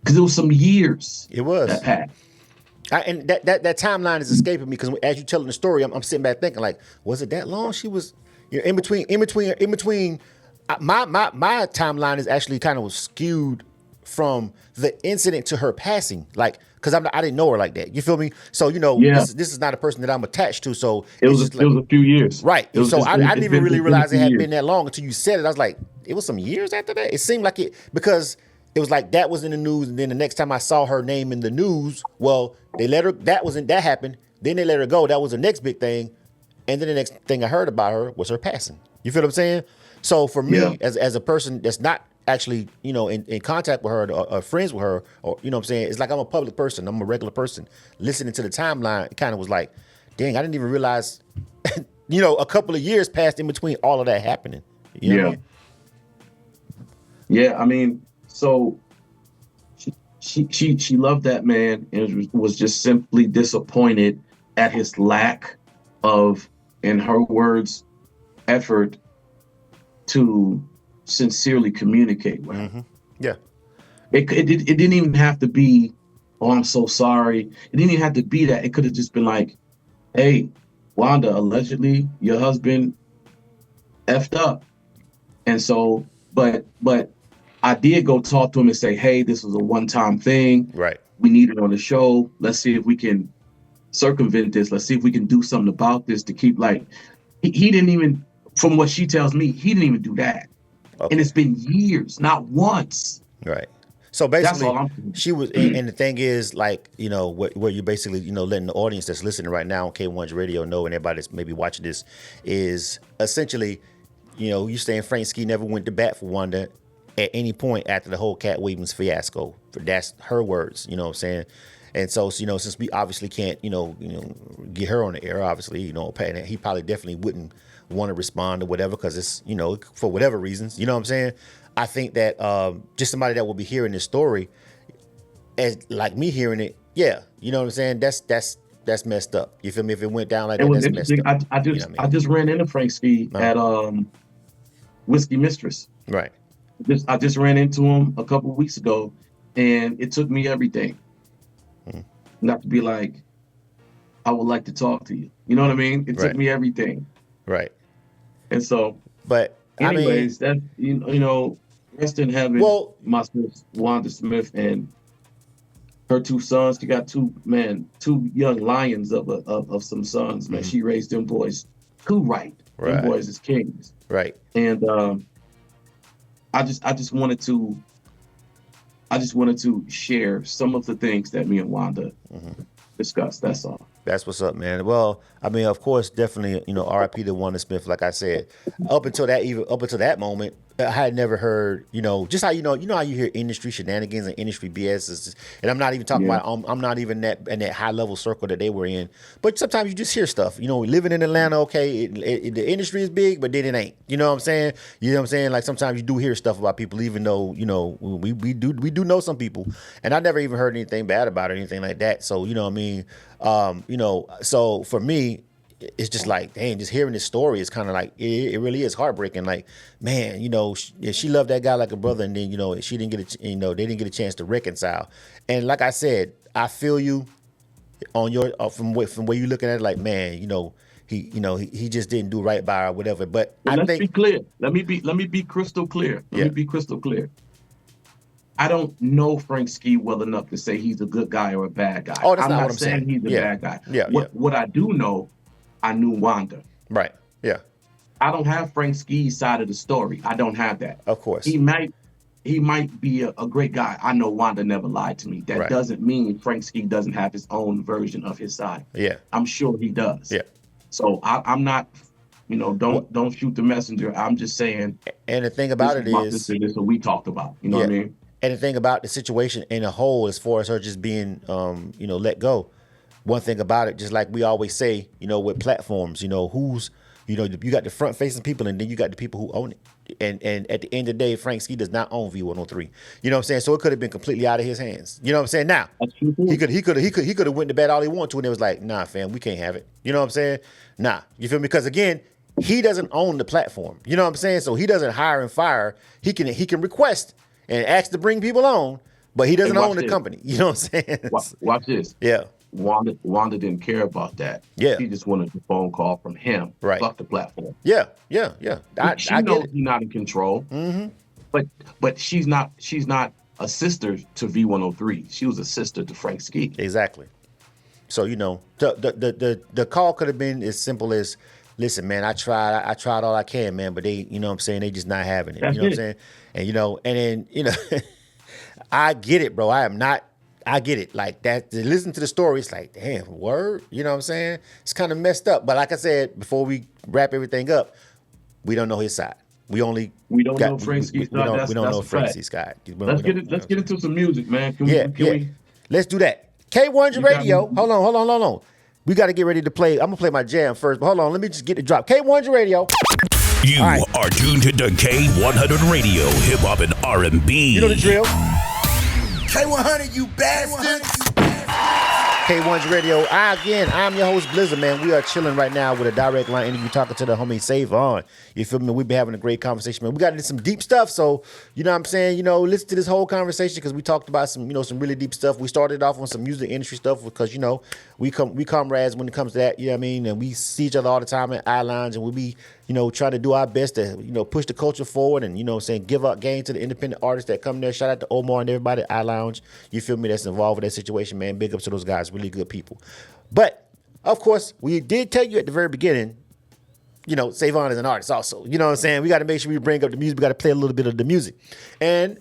Because it was some years. It was. That passed. And that timeline is escaping me because as you're telling the story, I'm sitting back thinking like, was it that long? She was in between. My timeline is actually kind of skewed from the incident to her passing, like, because I didn't know her like that. You feel me? So this is not a person that I'm attached to. So it was a few years, right? So I didn't even really realize it had been that long until you said it. I was like, it was some years after that. It seemed like it because it was like that was in the news, and then the next time I saw her name in the news, well, they let her. That happened. Then they let her go. That was the next big thing, and then the next thing I heard about her was her passing. You feel what I'm saying? So for me, as a person that's not actually, in contact with her or friends with her, or, what I'm saying? It's like I'm a public person. I'm a regular person. Listening to the timeline, it kind of was like, dang, I didn't even realize, a couple of years passed in between all of that happening. You know what I mean? Yeah, I mean, so she loved that man and was just simply disappointed at his lack of, in her words, effort to sincerely communicate with her. Mm-hmm. Yeah. It didn't even have to be, oh, I'm so sorry. It didn't even have to be that. It could have just been like, hey, Wanda, allegedly your husband effed up. And so, but I did go talk to him and say, hey, this was a one-time thing. Right. We need it on the show. Let's see if we can circumvent this. Let's see if we can do something about this to keep he didn't even, from what she tells me, he didn't even do that. Okay. And it's been years, not once. Right. So basically, she was, and the thing is, like, where you basically, letting the audience that's listening right now on K1's radio know, and everybody that's maybe watching this, is essentially, you saying Frank Ski never went to bat for Wanda at any point after the whole Cat Williams fiasco. That's her words, you know what I'm saying? And so, since we obviously can't, get her on the air, obviously, he probably definitely wouldn't want to respond or whatever, because it's, for whatever reasons, you know what I'm saying? I think that just somebody that will be hearing this story, as like me hearing it, yeah, you know what I'm saying? That's messed up. You feel me? If it went down like that, that's messed up. I just ran into Frank Ski at Whiskey Mistress. Right. I just ran into him a couple of weeks ago, and it took me everything. Not to be like, I would like to talk to you. You know what I mean? It took me everything. Right. And so, but anyways, that rest in heaven. Well, my sis, Wanda Smith, and her two sons. She got two young lions of some sons. Man, she raised them boys right. Them boys is kings. Right. And I just wanted to I just wanted to share some of the things that me and Wanda discussed. That's all. That's what's up, man. Well, I mean, of course, definitely, R.I.P. to Wanda Smith. Like I said, up until that moment, I had never heard, just how how you hear industry shenanigans and industry BS. And I'm not even talking about, I'm not even in that high level circle that they were in. But sometimes you just hear stuff. Living in Atlanta, okay, the industry is big, but then it ain't. You know what I'm saying? You know what I'm saying? Like sometimes you do hear stuff about people, even though we do know some people, and I never even heard anything bad about it or anything like that. So you know what I mean. So for me, it's just like, dang, just hearing this story is kind of like, it really is heartbreaking. Like, man, she loved that guy like a brother, and then, she didn't get they didn't get a chance to reconcile. And like I said, I feel you on your, from where you looking at it, like, man, he just didn't do right by her or whatever. But let's be clear. Let me be crystal clear. Let me be crystal clear. I don't know Frank Ski well enough to say he's a good guy or a bad guy. Oh, that's I'm not not what I'm saying he's a bad guy. What I do know, I knew Wanda. Right. Yeah. I don't have Frank Ski's side of the story. I don't have that. Of course. He might be a great guy. I know Wanda never lied to me. That doesn't mean Frank Ski doesn't have his own version of his side. Yeah. I'm sure he does. Yeah. So I'm not, don't shoot the messenger. I'm just saying. And the thing about it is, this is what we talked about. You know what I mean? And the thing about the situation in a whole, as far as her just being, let go. One thing about it, just like we always say, with platforms, who's, you got the front facing people, and then you got the people who own it. And at the end of the day, Frank Ski does not own V103. You know what I'm saying? So it could have been completely out of his hands. You know what I'm saying? Now, he could have went to bed all he wanted to, and it was like, nah, fam, we can't have it. You know what I'm saying? Nah, you feel me? Because again, he doesn't own the platform. You know what I'm saying? So he doesn't hire and fire. He can request and ask to bring people on, but he doesn't own the company. You know what I'm saying? Watch this. Yeah. Wanda didn't care about that. Yeah. She just wanted a phone call from him. Right. Fuck the platform. Yeah. She knows he's not in control. Mm-hmm. But she's not a sister to V103. She was a sister to Frank Ski. Exactly. So the call could have been as simple as, listen, man, I tried all I can, man, but they, what I'm saying, they just not having it. That's what I'm saying? And then, I get it, bro. I get it. Like that, to listen to the story, it's like, damn, word. You know what I'm saying? It's kind of messed up. But like I said, before we wrap everything up, we don't know his side. We don't know Frank Ski's side. We don't know Frank Ski's side. Let's get into some music, man. Can we? Let's do that. K100 Radio. Hold on. We got to get ready to play. I'm going to play my jam first, but hold on. Let me just get the drop. K100 Radio. You are tuned to K100 Radio, hip hop and R&B. You know the drill. K100, you bastards. K100 Radio. I'm your host, Blizzard, man. We are chilling right now with a direct line interview talking to the homie Sevon. You feel me? We've been having a great conversation, man. We got into some deep stuff, so you know what I'm saying? Listen to this whole conversation because we talked about some really deep stuff. We started off on some music industry stuff because, we comrades when it comes to that, you know what I mean? And we see each other all the time at I Lounge, and we be, trying to do our best to, push the culture forward and, give up game to the independent artists that come there. Shout out to Omar and everybody at I Lounge. You feel me? That's involved with that situation, man. Big ups to those guys. Really good people. But, of course, we did tell you at the very beginning, Sevon is an artist also. You know what I'm saying? We got to make sure we bring up the music. We got to play a little bit of the music. And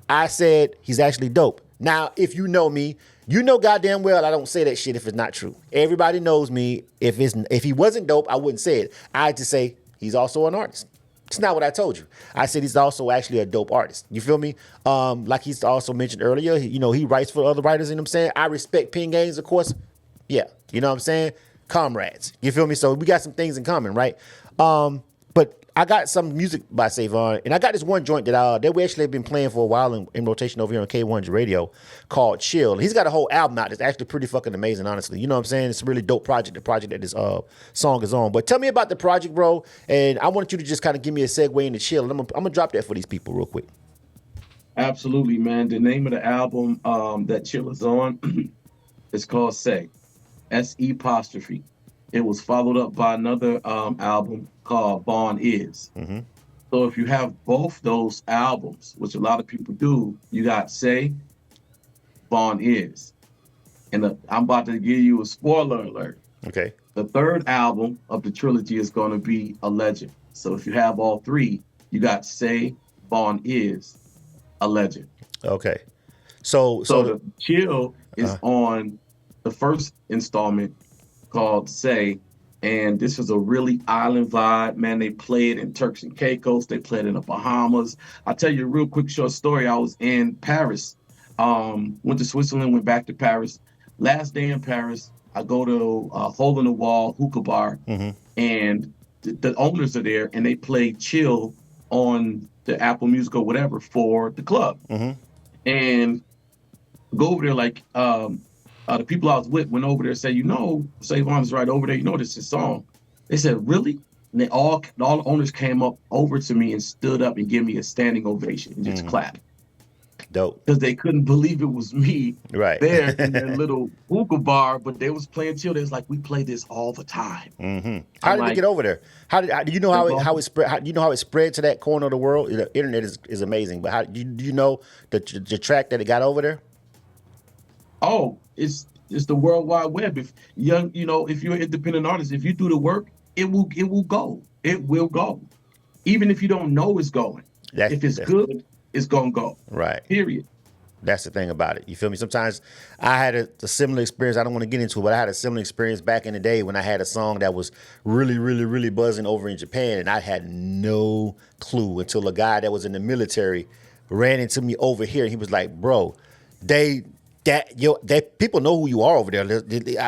I said he's actually dope. Now, if you know me, you know goddamn well I don't say that shit if it's not true. Everybody knows me. If he wasn't dope, I wouldn't say it. I just say he's also an artist. It's not what I told you. I said he's also actually a dope artist. You feel me? Like he's also mentioned earlier, he writes for other writers, you know what I'm saying? I respect Ping Games, of course. Yeah, you know what I'm saying? Comrades. You feel me? So we got some things in common, right? But I got some music by Sevon, and I got this one joint that we actually have been playing for a while in rotation over here on K100 Radio called Chill. He's got a whole album out that's actually pretty fucking amazing, honestly. You know what I'm saying? It's a really dope project, the project that this song is on. But tell me about the project, bro, and I want you to just kind of give me a segue into Chill, and I'm gonna drop that for these people real quick. Absolutely, man. The name of the album that Chill is on is called Say, S-E apostrophe. It was followed up by another album called Born Is. Mm-hmm. So if you have both those albums, which a lot of people do, you got Say, Born Is. And I'm about to give you a spoiler alert. Okay. The third album of the trilogy is going to be a legend. So if you have all three, you got Say, Born Is, a legend. Okay. So the Chill is on the first installment called Say, and this is a really island vibe. Man, they play it in Turks and Caicos. They play it in the Bahamas. I'll tell you a real quick short story. I was in Paris, went to Switzerland, went back to Paris. Last day in Paris, I go to Hole in the Wall hookah bar, and the owners are there, and they play Chill on the Apple Music or whatever for the club. And go over there, like the people I was with went over there and said, Sevon's right over there. This is his song. They said, really? And they all the owners came up over to me and stood up and gave me a standing ovation and just clapped. Dope. Because they couldn't believe it was me there in their little hookah bar, but they was playing Chill. They was like, we play this all the time. How did they get over there? Do you know how it spread? Do you know how it spread to that corner of the world? The internet is amazing, but do you know the track that it got over there? Oh, it's the World Wide Web. If you're an independent artist, if you do the work, it will go. It will go. Even if you don't know it's going. If it's good, it's gonna go. Right. Period. That's the thing about it. You feel me? Sometimes I had a similar experience. I don't want to get into it, but I had a similar experience back in the day when I had a song that was really, really, really buzzing over in Japan, and I had no clue until a guy that was in the military ran into me over here, and he was like, "Bro, that people know who you are over there."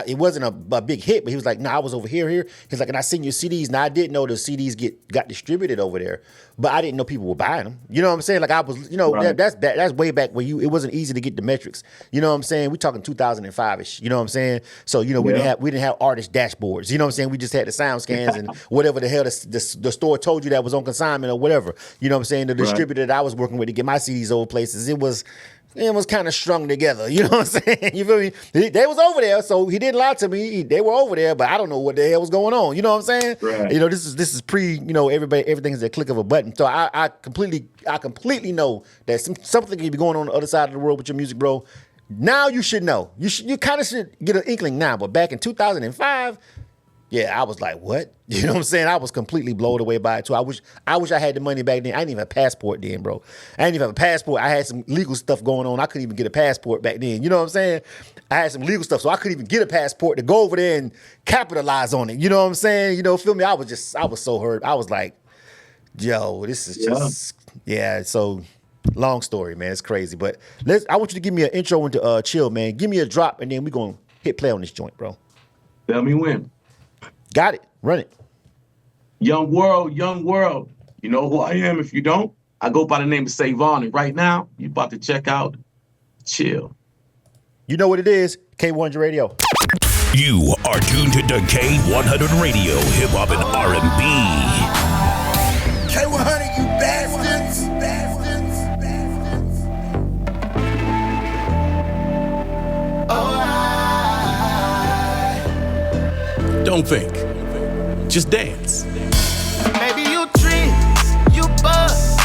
It wasn't a big hit, but he was like, "No, I was over here." He's like, "And I seen your CDs." Now I did know the CDs got distributed over there, but I didn't know people were buying them. You know what I'm saying? Like I was, right. That's way back when it wasn't easy to get the metrics. You know what I'm saying? We talking 2005ish. You know what I'm saying? So we didn't have artist dashboards. You know what I'm saying? We just had the sound scans and whatever the hell the store told you that was on consignment or whatever. You know what I'm saying? The distributor that I was working with to get my CDs over places, it was kind of strung together. You know what I'm saying? You feel me? They was over there, so he didn't lie to me. They were over there, but I don't know what the hell was going on. You know what I'm saying? Right. This is pre, everything's at a click of a button. So I completely know that something can be going on the other side of the world with your music, bro. Now you should know. You kind of should get an inkling now, but back in 2005, yeah, I was like, what? You know what I'm saying? I was completely blown away by it too. I wish I had the money back then. I didn't even have a passport then, bro. I didn't even have a passport. I had some legal stuff going on. I couldn't even get a passport back then. You know what I'm saying? I had some legal stuff, so I couldn't even get a passport to go over there and capitalize on it. You know what I'm saying? Feel me? I was so hurt. I was like, yo, this is just, so long story, man. It's crazy. But I want you to give me an intro into Chill, man. Give me a drop, and then we're going to hit play on this joint, bro. Tell me when. Got it. Run it. Young world. You know who I am. If you don't, I go by the name of Sevon. And right now, you about to check out Chill. You know what it is. K100 Radio. You are tuned to K100 Radio, hip hop and R&B. K100, you bastards. Don't think. Just dance. Maybe you drink, you buzz.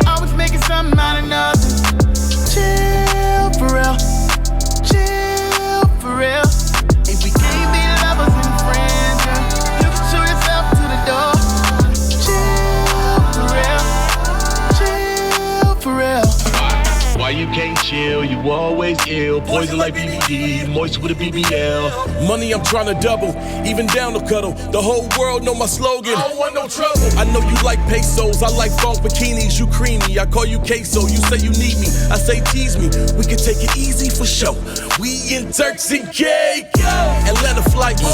Always making something out of nothing. Chill for real. Chill for real. If we can't be lovers and friends, you can show yourself to the door. Chill for real. Chill for real. Why you can't chill? You always ill. Poison like BBD, moist with a BBL. Money I'm trying to double, even down to cuddle. The whole world know my slogan. I don't want no trouble. I know you like pesos, I like funk bikinis. You creamy, I call you queso. You say you need me, I say tease me. We can take it easy for sure. We in Turks and Caicos. Atlanta flights,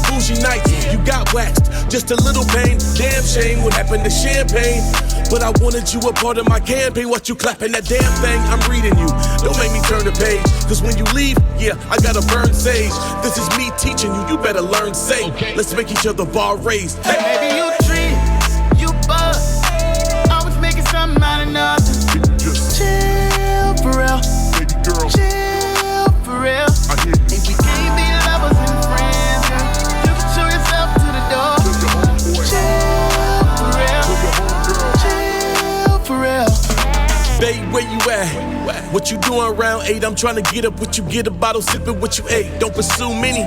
bougie nights. You got waxed, just a little pain. Damn shame what happened to champagne. But I wanted you a part of my campaign. What you clapping that damn thing? I'm reading you. Don't make me turn the page. Cause when you leave, I gotta burn sage. This is me teaching you. You better learn safe. Okay. Let's make each other bar raised. Hey. Maybe you drink, you buzz. Always making something out of nothing. Chill for real. Baby girl. Chill for real. I hear you. If we can't be lovers and friends, you can show yourself to the door. Chill for real. Chill for real. Babe, where you at? What you doing around 8? I'm trying to get up what you get, a bottle sipping what you ate. Don't pursue many.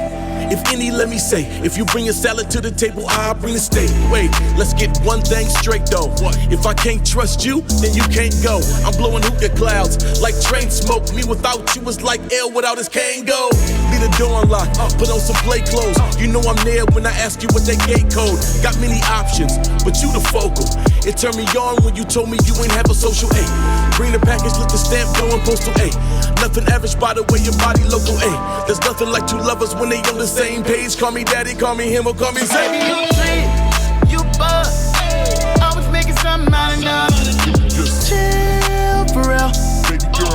If any, let me say, if you bring a salad to the table, I'll bring the steak. Wait, let's get one thing straight though. If I can't trust you, then you can't go. I'm blowing hookah clouds like train smoke. Me without you is like L without his cane go. Leave the door unlocked, put on some play clothes. You know I'm there when I ask you what that gate code. Got many options, but you the focal. It turned me on when you told me you ain't have a social A. Bring the package, look the stamp, going postal A. Nothing average by the way your body local A. There's nothing like two lovers when they on the same page. Call me daddy, call me him, or call me Zay. Baby, you trip, you bust. Always making something out of nothing. Chill for real.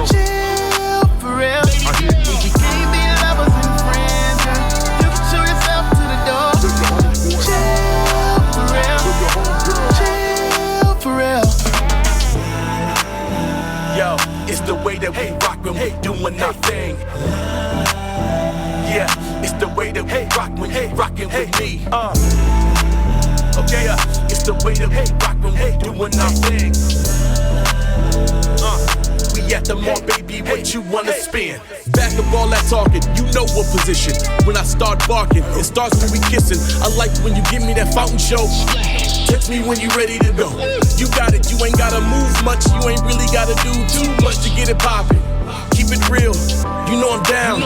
Chill for real. We can't be lovers and friends, girl. You can show yourself to the door. Chill for real. Chill for real. Yo, it's the way that we rock when we doing our thing. Yeah, it's the way that we rock when you rockin' with me. Okay, it's the way that we rock when we doing our thing. We at the mall, baby, what you wanna spend? Back of all that talking, you know what position. When I start barking, it starts when we kissing. I like when you give me that fountain show. Text me when you ready to go. You got it, you ain't gotta move much. You ain't really gotta do too much to get it poppin'. Keep it real, you know I'm down.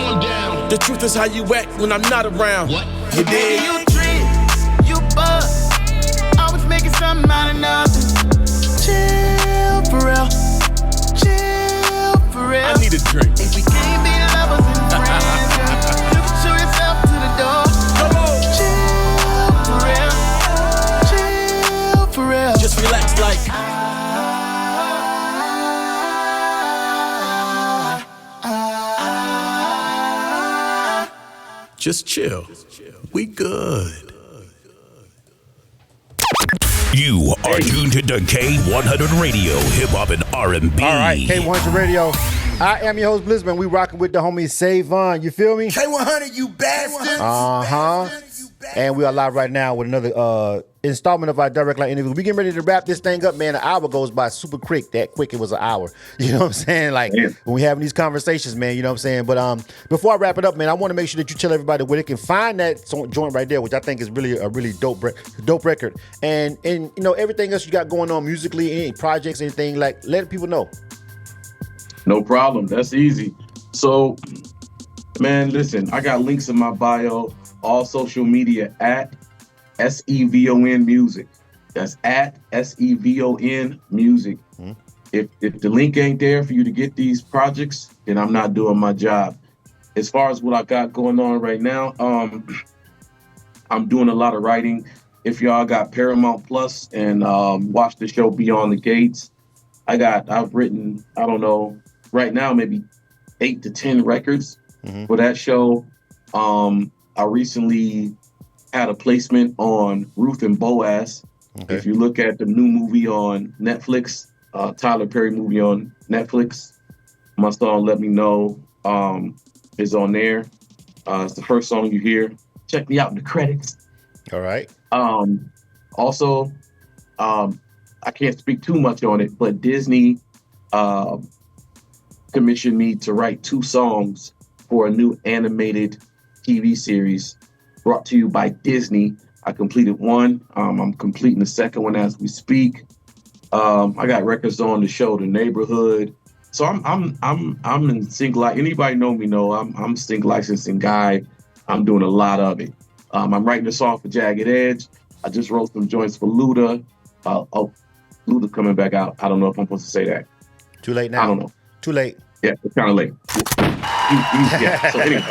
The truth is how you act when I'm not around. You dig? You trip, you bust. Always making something out of nothing. Chill for real. Chill for real. I need a drink. If we can't be lovers and friends, girl, you can show yourself to the door. Come on. Chill for real. Chill for real. Just relax like. Just chill. We good. You are tuned to K100 Radio, Hip Hop and R&B. All right, K100 Radio. I am your host, Blizzman. We rocking with the homie Sevon. You feel me? K100, you bastards. And we are live right now with another installment of our Direct Line interview. We getting ready to wrap this thing up, man. An hour goes by super quick. That quick, it was an hour. You know what I'm saying? Like, when we having these conversations, man, you know what I'm saying? But before I wrap it up, man, I want to make sure that you tell everybody where they can find that joint right there, which I think is really a really dope record. And you know, everything else you got going on musically, any projects, anything, like, let people know. No problem. That's easy. So, man, listen, I got links in my bio, all social media at SEVON Music. That's at SEVON Music. If the link ain't there for you to get these projects, then I'm not doing my job. As far as what I got going on right now, I'm doing a lot of writing. If y'all got Paramount Plus and watch the show Beyond the Gates, I've written, I don't know, right now maybe 8 to 10 records for that show. I recently had a placement on Ruth and Boaz. Okay. If you look at the new movie on Netflix, Tyler Perry movie on Netflix, my song "Let Me Know" is on there. It's the first song you hear. Check me out in the credits. All right. Also, I can't speak too much on it, but Disney commissioned me to write 2 songs for a new animated TV series brought to you by Disney. I completed one. I'm completing the second one as we speak. I got records on the show The Neighborhood. So I'm in sync. Like anybody know me know I'm sync licensing guy. I'm doing a lot of it. I'm writing a song for Jagged Edge. I just wrote some joints for Luda. Luda coming back out. I don't know if I'm supposed to say that. Too late now. I don't know. Too late. Yeah, it's kind of late. Yeah. So anyway,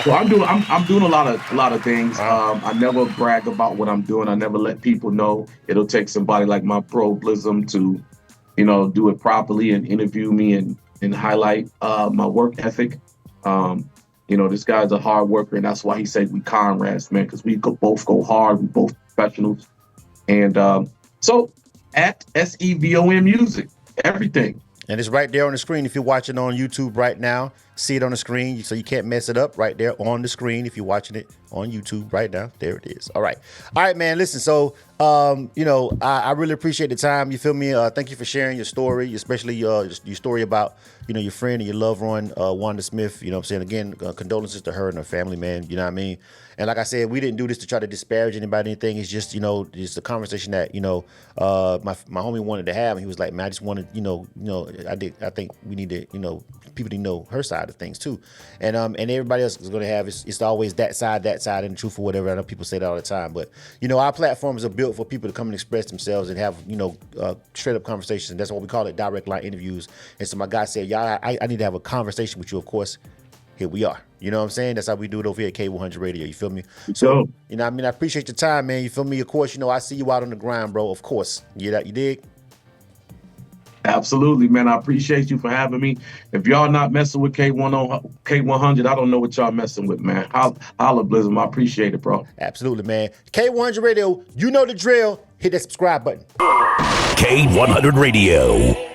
I'm doing a lot of things. I never brag about what I'm doing. I never let people know. It'll take somebody like my pro Blizzum to, do it properly and interview me and highlight my work ethic. This guy's a hard worker, and that's why he said we comrades, man, because we both go hard. We both professionals. And so at SEVON Music, everything. And it's right there on the screen if you're watching on YouTube right now. See it on the screen, so you can't mess it up right there on the screen if you're watching it on YouTube right now. There it is. All right, man, listen. So You know, I really appreciate the time. You feel me? Thank you for sharing your story, especially your story about, you know, your friend and your loved one, Wanda Smith. You know what I'm saying? Again, condolences to her and her family, man. You know what I mean? And like I said, we didn't do this to try to disparage anybody, anything. It's just, you know, it's a conversation that, you know, my homie wanted to have. And he was like, man, I just wanted, I think we need to, you know, people to know her side of things too. And everybody else is going to have, it's always that side, and the truth or whatever. I know people say that all the time, but, you know, our platforms are built for people to come and express themselves and have, you know, straight up conversations. And that's what we call it, direct line interviews. And so my guy said, y'all, I need to have a conversation with you, of course. Here we are. You know what I'm saying? That's how we do it over here at K100 Radio. You feel me? So, you know what I mean? I appreciate your time, man. You feel me? Of course, you know, I see you out on the grind, bro. Of course. You dig? Absolutely, man. I appreciate you for having me. If y'all not messing with K100, I don't know what y'all messing with, man. Holla, Blizzard. I appreciate it, bro. Absolutely, man. K100 Radio, you know the drill. Hit that subscribe button. K100 Radio.